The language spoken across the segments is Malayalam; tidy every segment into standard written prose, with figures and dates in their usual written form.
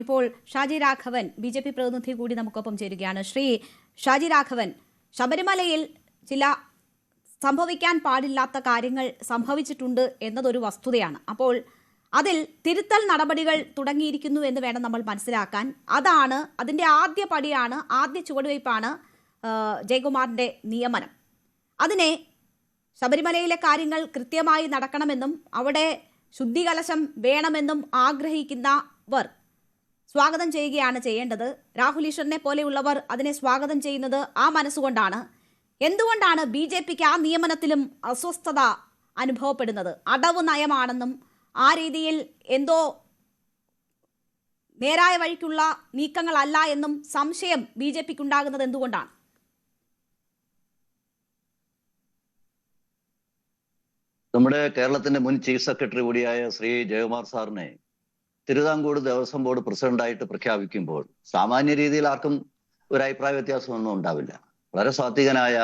ഇപ്പോൾ ഷാജി രാഘവൻ ബി.ജെ.പി. പ്രതിനിധി കൂടി നമുക്കൊപ്പം ചേരുകയാണ്. ശ്രീ ഷാജി രാഘവൻ, ശബരിമലയിൽ ചില സംഭവിക്കാൻ പാടില്ലാത്ത കാര്യങ്ങൾ സംഭവിച്ചിട്ടുണ്ട് എന്നതൊരു വസ്തുതയാണ്. അപ്പോൾ അതിൽ തിരുത്തൽ നടപടികൾ തുടങ്ങിയിരിക്കുന്നു എന്ന് വേണം നമ്മൾ മനസ്സിലാക്കാൻ. അതിൻ്റെ ആദ്യ പടിയാണ്, ആദ്യ ചുവടുവയ്പ്പാണ് ജയകുമാറിൻ്റെ നിയമനം. അതിനെ ശബരിമലയിലെ കാര്യങ്ങൾ കൃത്യമായി നടക്കണമെന്നും അവിടെ ശുദ്ധികലശം വേണമെന്നും ആഗ്രഹിക്കുന്നവർ സ്വാഗതം ചെയ്യുകയാണ് ചെയ്യേണ്ടത്. രാഹുൽ ഈശ്വറിനെ പോലെയുള്ളവർ അതിനെ സ്വാഗതം ചെയ്യുന്നത് ആ മനസ്സുകൊണ്ടാണ്. എന്തുകൊണ്ടാണ് ബി.ജെ.പിക്ക് ആ നിയമനത്തിലും അസ്വസ്ഥത അനുഭവപ്പെടുന്നത്? അടവ് നയമാണെന്നും ആ രീതിയിൽ എന്തോ നേരായ വഴിക്കുള്ള നീക്കങ്ങളല്ല എന്നും സംശയം ബി.ജെ.പിക്ക് ഉണ്ടാകുന്നത് എന്തുകൊണ്ടാണ്? നമ്മുടെ കേരളത്തിന്റെ മുൻ ചീഫ് സെക്രട്ടറി കൂടിയായ ശ്രീ ജയകുമാർ സാറിനെ തിരുവിതാംകൂർ ദേവസ്വം ബോർഡ് പ്രസിഡന്റായിട്ട് പ്രഖ്യാപിക്കുമ്പോൾ സാമാന്യ രീതിയിൽ ആർക്കും ഒരു അഭിപ്രായ വ്യത്യാസമൊന്നും ഉണ്ടാവില്ല. വളരെ സാത്വികനായ,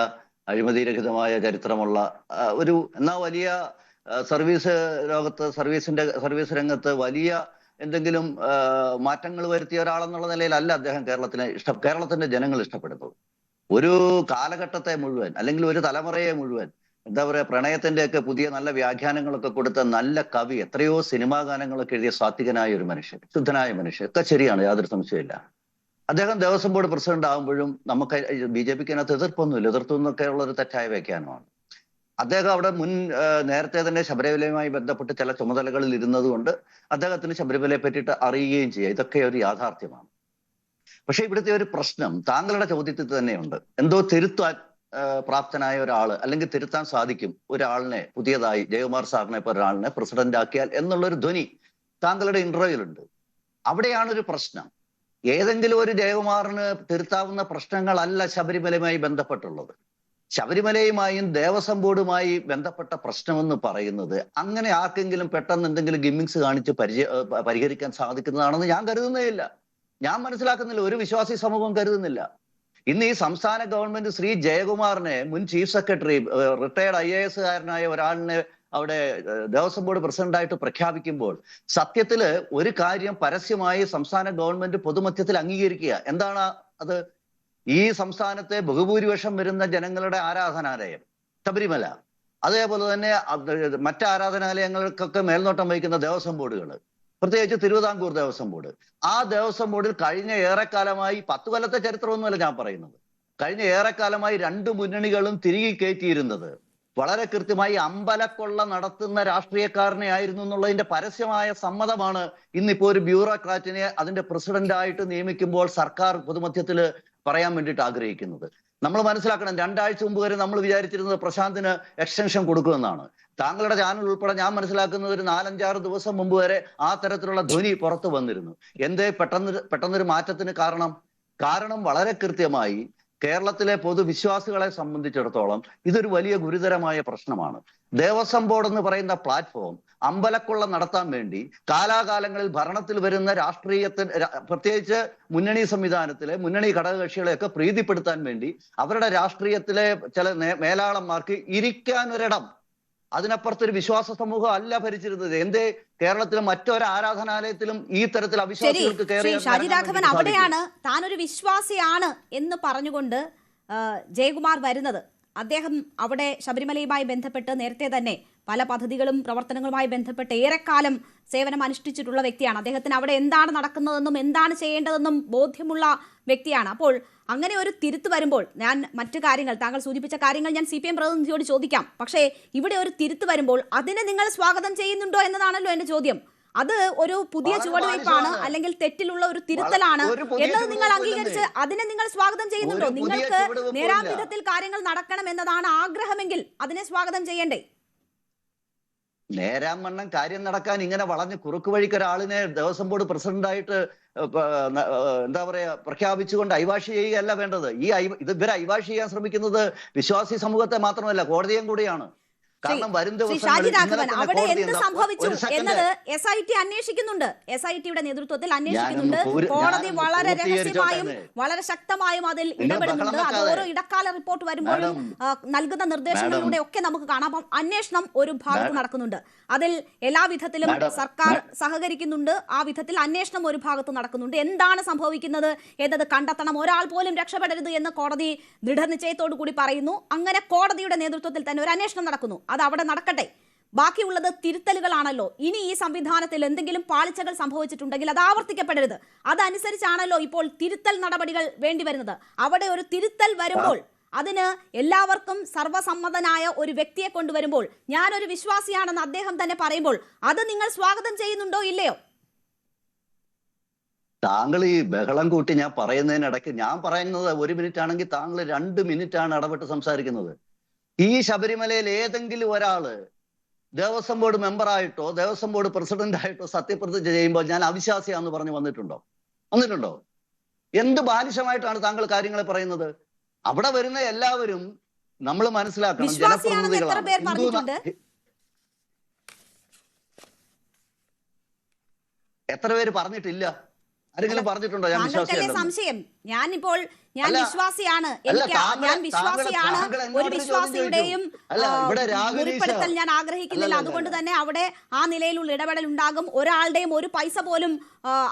അഴിമതിരഹിതമായ ചരിത്രമുള്ള എന്നാ വലിയ സർവീസ് സർവീസ് രംഗത്ത് വലിയ എന്തെങ്കിലും മാറ്റങ്ങൾ വരുത്തിയ ഒരാളെന്നുള്ള നിലയിലല്ല അദ്ദേഹം കേരളത്തിന്റെ ജനങ്ങൾ ഇഷ്ടപ്പെടുന്നത്. ഒരു കാലഘട്ടത്തെ മുഴുവൻ, അല്ലെങ്കിൽ ഒരു തലമുറയെ മുഴുവൻ എന്താ പറയാ, പ്രണയത്തിന്റെയൊക്കെ പുതിയ നല്ല വ്യാഖ്യാനങ്ങളൊക്കെ കൊടുത്ത നല്ല കവി, എത്രയോ സിനിമാ ഗാനങ്ങളൊക്കെ എഴുതിയ സാത്വികനായ ഒരു മനുഷ്യൻ, ശുദ്ധനായ മനുഷ്യൻ, ഒക്കെ ശരിയാണ്, യാതൊരു സംശയമില്ല. അദ്ദേഹം ദേവസ്വം ബോർഡ് പ്രസിഡന്റ് ആകുമ്പോഴും നമുക്ക് ബി.ജെ.പിക്ക് അതിനകത്ത് എതിർപ്പൊന്നുമില്ല. എതിർത്തൊന്നൊക്കെ ഉള്ള ഒരു തെറ്റായ വ്യാഖ്യാനമാണ്. അദ്ദേഹം അവിടെ നേരത്തെ തന്നെ ശബരിമലയുമായി ബന്ധപ്പെട്ട് ചില ചുമതലകളിൽ ഇരുന്നത് കൊണ്ട് അദ്ദേഹത്തിന് ശബരിമലയെ പറ്റിയിട്ട് അറിയുകയും ചെയ്യുക, ഇതൊക്കെ ഒരു യാഥാർത്ഥ്യമാണ്. പക്ഷെ ഇവിടുത്തെ ഒരു പ്രശ്നം താങ്കളുടെ ചോദ്യത്തിൽ തന്നെയുണ്ട്. എന്തോ തിരുത്താൻ പ്രാപ്തനായ ഒരാള്, അല്ലെങ്കിൽ തിരുത്താൻ സാധിക്കും ഒരാളിനെ, പുതിയതായി ജയകുമാർ സാറിനെ ഇപ്പോൾ ഒരാളിനെ പ്രസിഡന്റ് ആക്കിയാൽ എന്നുള്ളൊരു ധ്വനി താങ്കളുടെ ഇന്റർവ്യൂവിലുണ്ട്. അവിടെയാണ് ഒരു പ്രശ്നം. ഏതെങ്കിലും ഒരു ജയകുമാറിന് തിരുത്താവുന്ന പ്രശ്നങ്ങളല്ല ശബരിമലയുമായി ബന്ധപ്പെട്ടുള്ളത്. ശബരിമലയുമായും ദേവസ്വം ബോർഡുമായി ബന്ധപ്പെട്ട പ്രശ്നമെന്ന് പറയുന്നത് അങ്ങനെ ആർക്കെങ്കിലും പെട്ടെന്ന് എന്തെങ്കിലും ഗിമ്മിങ്സ് കാണിച്ച് പരിഹരിക്കാൻ സാധിക്കുന്നതാണെന്ന് ഞാൻ കരുതുന്നേയില്ല. ഞാൻ മനസ്സിലാക്കുന്നില്ല, ഒരു വിശ്വാസി സമൂഹം കരുതുന്നില്ല. ഇന്ന് ഈ സംസ്ഥാന ഗവൺമെന്റ് ശ്രീ ജയകുമാറിനെ, മുൻ ചീഫ് സെക്രട്ടറി, റിട്ടയർഡ് IAS കാരനായ ഒരാളിനെ അവിടെ ദേവസ്വം ബോർഡ് പ്രസിഡന്റായിട്ട് പ്രഖ്യാപിക്കുമ്പോൾ സത്യത്തില് ഒരു കാര്യം പരസ്യമായി സംസ്ഥാന ഗവൺമെന്റ് പൊതുമധ്യത്തിൽ അംഗീകരിക്കുക. എന്താണ് അത്? ഈ സംസ്ഥാനത്തെ ബഹുഭൂരിപക്ഷം വരുന്ന ജനങ്ങളുടെ ആരാധനാലയം ശബരിമല, അതേപോലെ തന്നെ മറ്റ് ആരാധനാലയങ്ങൾക്കൊക്കെ മേൽനോട്ടം വഹിക്കുന്ന ദേവസ്വം ബോർഡുകൾ, പ്രത്യേകിച്ച് തിരുവിതാംകൂർ ദേവസ്വം ബോർഡ്. ആ ദേവസ്വം ബോർഡിൽ കഴിഞ്ഞ ഏറെക്കാലമായി, 10 കൊല്ലത്തെ ചരിത്രമൊന്നുമല്ല ഞാൻ പറയുന്നത്, കഴിഞ്ഞ ഏറെക്കാലമായി 2 മുന്നണികളും തിരികെ കയറ്റിയിരുന്നത് വളരെ കൃത്യമായി അമ്പലക്കൊള്ള നടത്തുന്ന രാഷ്ട്രീയക്കാരനെ ആയിരുന്നു എന്നുള്ളതിന്റെ പരസ്യമായ സമ്മതമാണ് ഇന്നിപ്പോ ഒരു ബ്യൂറോക്രാറ്റിനെ അതിന്റെ പ്രസിഡന്റായിട്ട് നിയമിക്കുമ്പോൾ സർക്കാർ പൊതുമധ്യത്തിൽ പറയാൻ വേണ്ടിയിട്ട് ആഗ്രഹിക്കുന്നത്. നമ്മൾ മനസ്സിലാക്കണം, 2 ആഴ്ച മുമ്പ് വരെ നമ്മൾ വിചാരിച്ചിരുന്നത് പ്രശാന്തിന് എക്സ്റ്റൻഷൻ കൊടുക്കുമെന്നാണ്. താങ്കളുടെ ചാനൽ ഉൾപ്പെടെ ഞാൻ മനസ്സിലാക്കുന്നത് ഒരു 4-5-6 ദിവസം മുമ്പ് വരെ ആ തരത്തിലുള്ള ധ്വനി പുറത്തു വന്നിരുന്നു. എന്തേ പെട്ടെന്നൊരു മാറ്റത്തിന് കാരണം വളരെ കൃത്യമായി കേരളത്തിലെ പൊതുവിശ്വാസികളെ സംബന്ധിച്ചിടത്തോളം ഇതൊരു വലിയ ഗുരുതരമായ പ്രശ്നമാണ്. ദേവസ്വം ബോർഡ് എന്ന് പറയുന്ന പ്ലാറ്റ്ഫോം അമ്പലക്കൊള്ള നടത്താൻ വേണ്ടി കാലാകാലങ്ങളിൽ ഭരണത്തിൽ വരുന്ന പ്രത്യേകിച്ച് മുന്നണി സംവിധാനത്തിലെ മുന്നണി ഘടകകക്ഷികളെയൊക്കെ പ്രീതിപ്പെടുത്താൻ വേണ്ടി അവരുടെ രാഷ്ട്രീയത്തിലെ ചില മേലാളന്മാർക്ക് ഇരിക്കാനൊരിടം, അതിനപ്പുറത്തൊരു വിശ്വാസ സമൂഹം അല്ല ഭരിച്ചിരുന്നത്. എന്തേ കേരളത്തിലെ മറ്റൊരു ആരാധനാലയത്തിലും ഈ തരത്തിൽ അവിശ്വാസികൾക്ക് കയറി? ഷാജി രാഘവൻ, അവിടെയാണ് താനൊരു വിശ്വാസിയാണ് എന്ന് പറഞ്ഞുകൊണ്ട് ജയകുമാർ വരുന്നത്. അദ്ദേഹം അവിടെ ശബരിമലയുമായി ബന്ധപ്പെട്ട് നേരത്തെ തന്നെ പല പദ്ധതികളും പ്രവർത്തനങ്ങളുമായി ബന്ധപ്പെട്ട് ഏറെക്കാലം സേവനം അനുഷ്ഠിച്ചിട്ടുള്ള വ്യക്തിയാണ്. അദ്ദേഹത്തിന് അവിടെ എന്താണ് നടക്കുന്നതെന്നും എന്താണ് ചെയ്യേണ്ടതെന്നും ബോധ്യമുള്ള വ്യക്തിയാണ്. അപ്പോൾ അങ്ങനെ ഒരു തിരുത്ത് വരുമ്പോൾ, ഞാൻ മറ്റു കാര്യങ്ങൾ, താങ്കൾ സൂചിപ്പിച്ച കാര്യങ്ങൾ ഞാൻ CPM പ്രതിനിധിയോട് ചോദിക്കാം, പക്ഷേ ഇവിടെ ഒരു തിരുത്ത് വരുമ്പോൾ അതിനെ നിങ്ങൾ സ്വാഗതം ചെയ്യുന്നുണ്ടോ എന്നതാണല്ലോ എന്റെ ചോദ്യം. അത് ഒരു പുതിയ ചുവടുവയ്പ്പാണ്, അല്ലെങ്കിൽ തെറ്റിലുള്ള ഒരു തിരുത്തലാണ് എന്നത് നിങ്ങൾ അംഗീകരിച്ച് അതിനെ നിങ്ങൾ സ്വാഗതം ചെയ്യുന്നുണ്ടോ? നിങ്ങൾക്ക് നേരാം വിധത്തിൽ കാര്യങ്ങൾ നടക്കണം എന്നതാണ് ആഗ്രഹമെങ്കിൽ അതിനെ സ്വാഗതം ചെയ്യണ്ടേ? നേരാം വണ്ണം കാര്യം നടക്കാൻ ഇങ്ങനെ വളഞ്ഞ് കുറുക്ക് വഴിക്ക് ഒരാളിനെ ദേവസ്വം ബോർഡ് പ്രസിഡന്റായിട്ട് എന്താ പറയാ പ്രഖ്യാപിച്ചുകൊണ്ട് അയവാഷി ചെയ്യുകയല്ല വേണ്ടത്. ഇവരെ അയവാഷി ചെയ്യാൻ ശ്രമിക്കുന്നത് വിശ്വാസി സമൂഹത്തെ മാത്രമല്ല, കോടതിയും കൂടിയാണ്. കാരണം വരും ശ്രീ ഷാജി രാഘവൻ അവിടെ എന്ത് സംഭവിച്ചു എന്നത് SIT അന്വേഷിക്കുന്നുണ്ട്. SITയുടെ നേതൃത്വത്തിൽ അന്വേഷിക്കുന്നുണ്ട്. കോടതി വളരെ രഹസ്യമായും വളരെ ശക്തമായും അതിൽ ഇടപെടുന്നുണ്ട്. അത് ഓരോ ഇടക്കാല റിപ്പോർട്ട് വരുമ്പോഴും നൽകുന്ന നിർദ്ദേശങ്ങളിലൂടെ ഒക്കെ നമുക്ക് കാണാം. അപ്പം അന്വേഷണം ഒരു ഭാഗത്ത് നടക്കുന്നുണ്ട്. അതിൽ എല്ലാ വിധത്തിലും സർക്കാർ സഹകരിക്കുന്നുണ്ട്. ആ വിധത്തിൽ അന്വേഷണം ഒരു ഭാഗത്ത് നടക്കുന്നുണ്ട്. എന്താണ് സംഭവിക്കുന്നത് എന്നത് കണ്ടെത്തണം. ഒരാൾ പോലും രക്ഷപ്പെടരുത് എന്ന് കോടതി ദൃഢനിശ്ചയത്തോടു കൂടി പറയുന്നു. അങ്ങനെ കോടതിയുടെ നേതൃത്വത്തിൽ തന്നെ ഒരു അന്വേഷണം നടക്കുന്നു. അത് അവിടെ നടക്കട്ടെ. ബാക്കിയുള്ളത് തിരുത്തലുകളാണല്ലോ. ഇനി ഈ സംവിധാനത്തിൽ എന്തെങ്കിലും പാളിച്ചകൾ സംഭവിച്ചിട്ടുണ്ടെങ്കിൽ അത് ആവർത്തിക്കപ്പെടരുത്. അതനുസരിച്ചാണല്ലോ ഇപ്പോൾ തിരുത്തൽ നടപടികൾ വേണ്ടിവരുന്നത്. അവിടെ ഒരു തിരുത്തൽ വരുമ്പോൾ അതിന് എല്ലാവർക്കും സർവ്വസമ്മതനായ ഒരു വ്യക്തിയെ കൊണ്ടുവരുമ്പോൾ, ഞാനൊരു വിശ്വാസിയാണെന്ന് അദ്ദേഹം തന്നെ പറയുമ്പോൾ അത് നിങ്ങൾ സ്വാഗതം ചെയ്യുന്നുണ്ടോ ഇല്ലയോ? താങ്കൾ ഈ ബഹളം കൂട്ടി ഞാൻ പറയുന്നതിനിടയ്ക്ക് ഞാൻ പറയുന്നത് 1 മിനിറ്റ് ആണെങ്കിൽ താങ്കൾ 2 മിനിറ്റാണ് ഇടപെട്ട് സംസാരിക്കുന്നത്. ഈ ശബരിമലയിൽ ഏതെങ്കിലും ഒരാള് ദേവസ്വം ബോർഡ് മെമ്പറായിട്ടോ ദേവസ്വം ബോർഡ് പ്രസിഡന്റ് ആയിട്ടോ സത്യപ്രതിജ്ഞ ചെയ്യുമ്പോൾ ഞാൻ അവിശ്വാസിയാന്ന് പറഞ്ഞ് വന്നിട്ടുണ്ടോ? എന്ത് ബാലിശമായിട്ടാണ് താങ്കൾ കാര്യങ്ങളെ പറയുന്നത്? അവിടെ വരുന്ന എല്ലാവരും നമ്മൾ മനസ്സിലാക്കണം, ജനപ്രതിനിധികളാണ്. എത്ര പേര് പറഞ്ഞിട്ടില്ല? ആരെങ്കിലും പറഞ്ഞിട്ടുണ്ടോ ഞാൻ സംശയം? ഞാൻ വിശ്വാസിയാണ്. ഞാൻ വിശ്വാസിയാണ്. ഒരു വിശ്വാസിയുടെയും മുറിപ്പെടുത്തൽ ഞാൻ ആഗ്രഹിക്കുന്നില്ല. അതുകൊണ്ട് തന്നെ അവിടെ ആ നിലയിലുള്ള ഇടപെടൽ ഉണ്ടാകും. ഒരാളുടെയും ഒരു പൈസ പോലും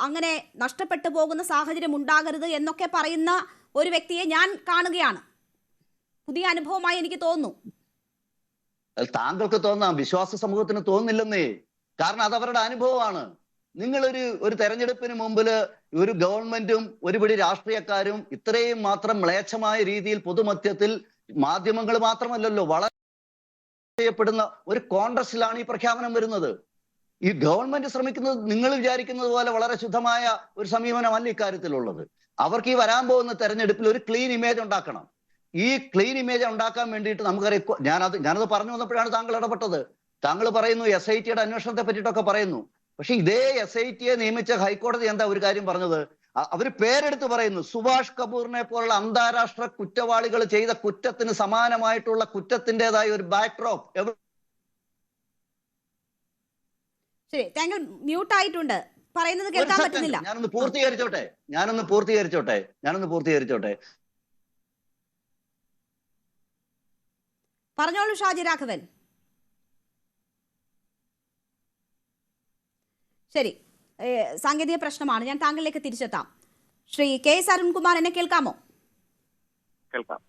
അങ്ങനെ നഷ്ടപ്പെട്ടു പോകുന്ന സാഹചര്യം ഉണ്ടാകരുത് എന്നൊക്കെ പറയുന്ന ഒരു വ്യക്തിയെ ഞാൻ കാണുകയാണ്. പുതിയ അനുഭവമായി എനിക്ക് തോന്നുന്നു. താങ്കൾക്ക് തോന്നാം, വിശ്വാസ സമൂഹത്തിന് തോന്നില്ലെന്നേ. കാരണം അത് അവരുടെ അനുഭവമാണ്. നിങ്ങളൊരു തെരഞ്ഞെടുപ്പിന് മുമ്പിൽ ഒരു ഗവൺമെന്റും ഒരുപിടി രാഷ്ട്രീയക്കാരും ഇത്രയും മാത്രം മ്ലേച്ഛമായ രീതിയിൽ പൊതുമധ്യത്തിൽ മാധ്യമങ്ങൾ മാത്രമല്ലല്ലോ വളരെ ചെയ്യപ്പെടുന്ന ഒരു കോൺഗ്രസിലാണ് ഈ പ്രഖ്യാപനം വരുന്നത്. ഈ ഗവൺമെന്റ് ശ്രമിക്കുന്നത് നിങ്ങൾ വിചാരിക്കുന്നത് പോലെ വളരെ ശുദ്ധമായ ഒരു സമീപനമല്ല ഇക്കാര്യത്തിലുള്ളത്. അവർക്ക് ഈ വരാൻ പോകുന്ന തെരഞ്ഞെടുപ്പിൽ ഒരു ക്ലീൻ ഇമേജ് ഉണ്ടാക്കണം. ഈ ക്ലീൻ ഇമേജ് ഉണ്ടാക്കാൻ വേണ്ടിയിട്ട് നമുക്കറിയാം. ഞാനത് പറഞ്ഞു വന്നപ്പോഴാണ് താങ്കൾ ഇടപെട്ടത്. താങ്കൾ പറയുന്നു SITയുടെ അന്വേഷണത്തെ പറ്റിയിട്ടൊക്കെ പറയുന്നു. പക്ഷെ ഇതേ SITയെ നിയമിച്ച ഹൈക്കോടതി എന്താ ഒരു കാര്യം പറഞ്ഞത്? അവർ പേരെടുത്ത് പറയുന്നു, സുഭാഷ് കപൂറിനെ പോലുള്ള അന്താരാഷ്ട്ര കുറ്റവാളികൾ ചെയ്ത കുറ്റത്തിന് സമാനമായിട്ടുള്ള കുറ്റത്തിൻ്റെതായ ഒരു ബാക്ക്ഡ്രോപ്പ്. ശരി, താങ്കൾ മ്യൂട്ട് ആയിട്ടുണ്ട്, പറയുന്നത് കേൾക്കാൻ പറ്റുന്നില്ല. ഞാനൊന്ന് പൂർത്തീകരിച്ചോട്ടെ. പറഞ്ഞോളൂ ഷാജി രാഘവൻ. ശരി, സാങ്കേതിക പ്രശ്നമാണ്. ഞാൻ താങ്കളിലേക്ക് തിരിച്ചെത്താം. ശ്രീ KS അരുൺകുമാർ, എന്നെ കേൾക്കാമോ? കേൾക്കാം.